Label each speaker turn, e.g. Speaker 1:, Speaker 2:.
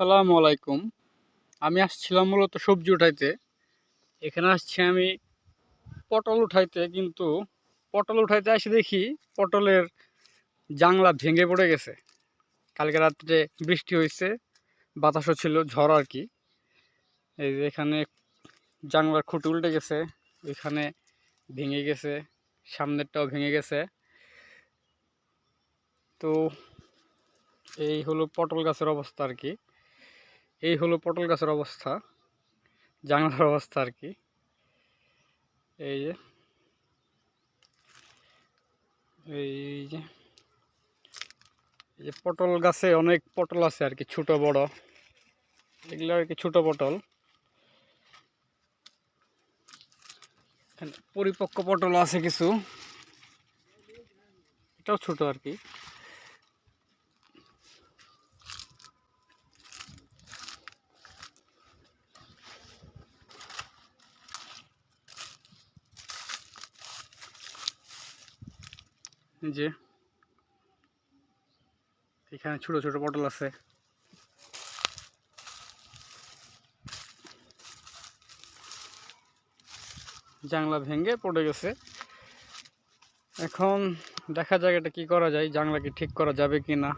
Speaker 1: আসসালামু আলাইকুম। আমি আসছিলাম মূলত সবজি উঠাইতে। এখানে আসছি আমি পটল উঠাইতে, কিন্তু পটল উঠাইতে এসে দেখি পটলের জাংলা ভেঙে পড়ে গেছে। কালকে রাত্রে বৃষ্টি হয়েছে, বাতাসও ছিল, ঝড় আর কি। এই যে এখানে জাংলার খুঁটি উল্টে গেছে, এখানে ভেঙে গেছে, সামনেরটাও ভেঙে গেছে। তো এই হলো পটল গাছের অবস্থা আর কি। এই হলো পটল গাছের অবস্থা, জাংলার অবস্থা আর কি। এই যে এই যে এই যে পটল গাছে অনেক পটল আছে আর কি, ছোট বড়, এগুলো আর কি ছোট পটল। এখানে পরিপক্ক পটল আছে কিছু, এটাও ছোট আর কি। এই যে এখানে ছোট ছোট পটল আছে। জাংলা ভেঙে পড়ে গেছে। এখন দেখা যাক এটা কি করা যায়, জাংলা কি ঠিক করা যাবে কি না।